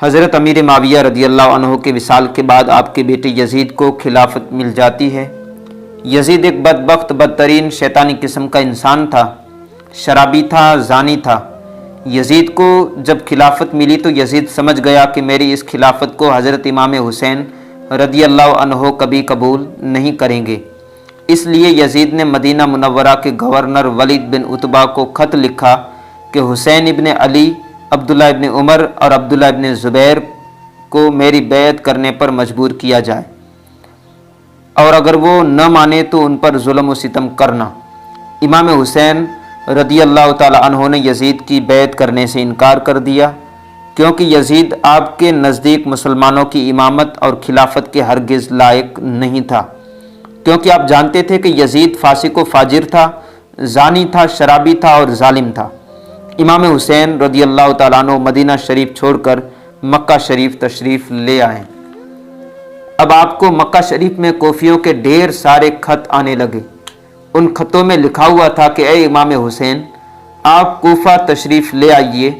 حضرت امیر معاویہ رضی اللہ عنہ کے وصال کے بعد آپ کے بیٹے یزید کو خلافت مل جاتی ہے۔ یزید ایک بدبخت بدترین شیطانی قسم کا انسان تھا، شرابی تھا، زانی تھا۔ یزید کو جب خلافت ملی تو یزید سمجھ گیا کہ میری اس خلافت کو حضرت امام حسین رضی اللہ عنہ کبھی قبول نہیں کریں گے۔ اس لیے یزید نے مدینہ منورہ کے گورنر ولید بن عتبہ کو خط لکھا کہ حسین ابن علی، عبداللہ ابن عمر اور عبداللہ ابن زبیر کو میری بیعت کرنے پر مجبور کیا جائے، اور اگر وہ نہ مانے تو ان پر ظلم و ستم کرنا۔ امام حسین رضی اللہ تعالی عنہ نے یزید کی بیعت کرنے سے انکار کر دیا، کیونکہ یزید آپ کے نزدیک مسلمانوں کی امامت اور خلافت کے ہرگز لائق نہیں تھا، کیونکہ آپ جانتے تھے کہ یزید فاسق و فاجر تھا، زانی تھا، شرابی تھا اور ظالم تھا۔ امام حسین رضی اللہ تعالیٰ عنہ مدینہ شریف چھوڑ کر مکہ شریف تشریف لے آئے۔ اب آپ کو مکہ شریف میں کوفیوں کے ڈھیر سارے خط آنے لگے۔ ان خطوں میں لکھا ہوا تھا کہ اے امام حسین، آپ کوفہ تشریف لے آئیے،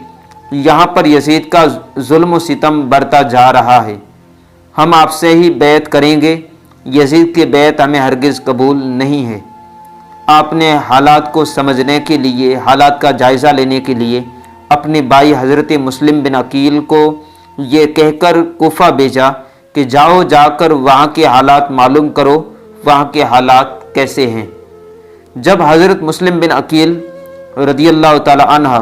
یہاں پر یزید کا ظلم و ستم بڑھتا جا رہا ہے، ہم آپ سے ہی بیعت کریں گے، یزید کی بیعت ہمیں ہرگز قبول نہیں ہے۔ آپ نے حالات کو سمجھنے کے لیے، حالات کا جائزہ لینے کے لیے اپنے بھائی حضرت مسلم بن عقیل کو یہ کہہ کر کوفہ بھیجا کہ جاؤ، جا کر وہاں کے حالات معلوم کرو، وہاں کے حالات کیسے ہیں۔ جب حضرت مسلم بن عقیل رضی اللہ تعالی عنہ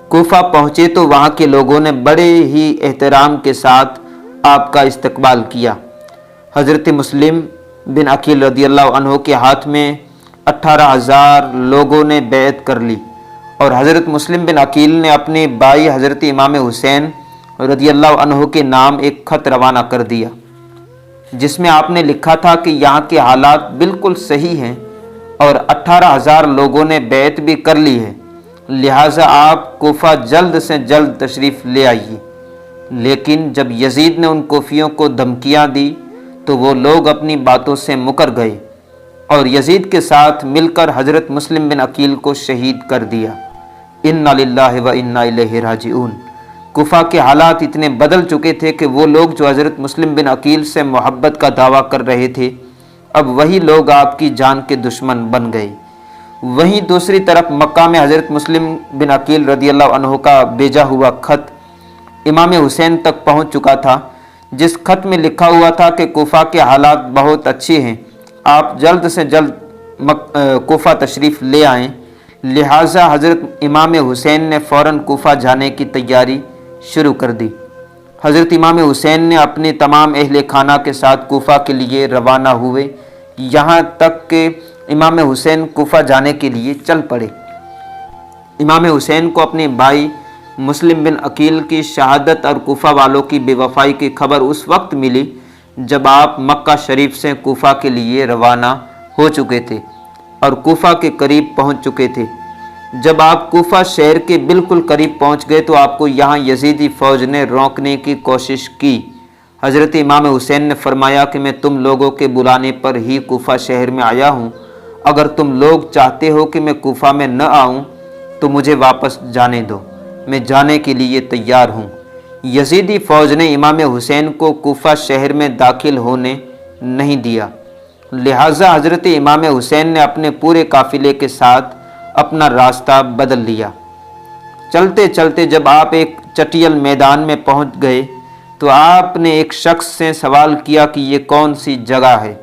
کوفہ پہنچے تو وہاں کے لوگوں نے بڑے ہی احترام کے ساتھ آپ کا استقبال کیا۔ حضرت مسلم بن عقیل رضی اللہ عنہ کے ہاتھ میں 18,000 لوگوں نے بیعت کر لی، اور حضرت مسلم بن عقیل نے اپنے بھائی حضرت امام حسین رضی اللہ عنہ کے نام ایک خط روانہ کر دیا، جس میں آپ نے لکھا تھا کہ یہاں کے حالات بالکل صحیح ہیں اور 18,000 لوگوں نے بیعت بھی کر لی ہے، لہٰذا آپ کوفہ جلد سے جلد تشریف لے آئیے۔ لیکن جب یزید نے ان کوفیوں کو دھمکیاں دی تو وہ لوگ اپنی باتوں سے مکر گئے اور یزید کے ساتھ مل کر حضرت مسلم بن عقیل کو شہید کر دیا۔ انا للہ و انا الیہ راجعون۔ کوفہ کے حالات اتنے بدل چکے تھے کہ وہ لوگ جو حضرت مسلم بن عقیل سے محبت کا دعویٰ کر رہے تھے، اب وہی لوگ آپ کی جان کے دشمن بن گئے۔ وہیں دوسری طرف مکہ میں حضرت مسلم بن عقیل رضی اللہ عنہ کا بھیجا ہوا خط امام حسین تک پہنچ چکا تھا، جس خط میں لکھا ہوا تھا کہ کوفہ کے حالات بہت اچھے ہیں، آپ جلد سے جلد کوفہ تشریف لے آئیں۔ لہٰذا حضرت امام حسین نے فوراً کوفہ جانے کی تیاری شروع کر دی۔ حضرت امام حسین نے اپنے تمام اہل خانہ کے ساتھ کوفہ کے لیے روانہ ہوئے، یہاں تک کہ امام حسین کوفہ جانے کے لیے چل پڑے۔ امام حسین کو اپنے بھائی مسلم بن عقیل کی شہادت اور کوفہ والوں کی بے وفائی کی خبر اس وقت ملی جب آپ مکہ شریف سے کوفہ کے لیے روانہ ہو چکے تھے اور کوفہ کے قریب پہنچ چکے تھے۔ جب آپ کوفہ شہر کے بالکل قریب پہنچ گئے تو آپ کو یہاں یزیدی فوج نے روکنے کی کوشش کی۔ حضرت امام حسین نے فرمایا کہ میں تم لوگوں کے بلانے پر ہی کوفہ شہر میں آیا ہوں، اگر تم لوگ چاہتے ہو کہ میں کوفہ میں نہ آؤں تو مجھے واپس جانے دو، میں جانے کے لیے تیار ہوں۔ یزیدی فوج نے امام حسین کو کوفہ شہر میں داخل ہونے نہیں دیا، لہٰذا حضرت امام حسین نے اپنے پورے قافلے کے ساتھ اپنا راستہ بدل لیا۔ چلتے چلتے جب آپ ایک چٹیل میدان میں پہنچ گئے تو آپ نے ایک شخص سے سوال کیا کہ یہ کون سی جگہ ہے،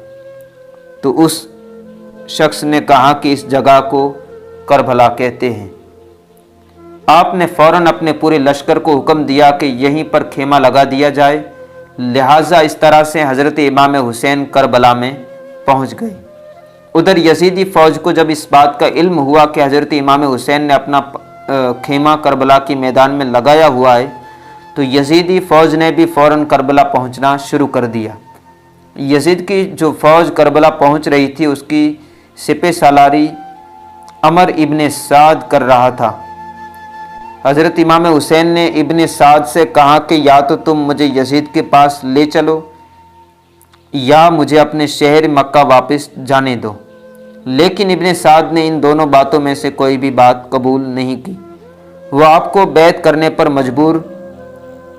تو اس شخص نے کہا کہ اس جگہ کو کربلا کہتے ہیں۔ آپ نے فوراً اپنے پورے لشکر کو حکم دیا کہ یہیں پر خیمہ لگا دیا جائے، لہٰذا اس طرح سے حضرت امام حسین کربلا میں پہنچ گئے۔ ادھر یزیدی فوج کو جب اس بات کا علم ہوا کہ حضرت امام حسین نے اپنا خیمہ کربلا کی میدان میں لگایا ہوا ہے تو یزیدی فوج نے بھی فوراً کربلا پہنچنا شروع کر دیا۔ یزید کی جو فوج کربلا پہنچ رہی تھی اس کی سپہ سالاری عمر ابن سعد کر رہا تھا۔ حضرت امام حسین نے ابن سعد سے کہا کہ یا تو تم مجھے یزید کے پاس لے چلو یا مجھے اپنے شہر مکہ واپس جانے دو، لیکن ابن سعد نے ان دونوں باتوں میں سے کوئی بھی بات قبول نہیں کی۔ وہ آپ کو بیعت کرنے پر مجبور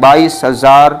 22,000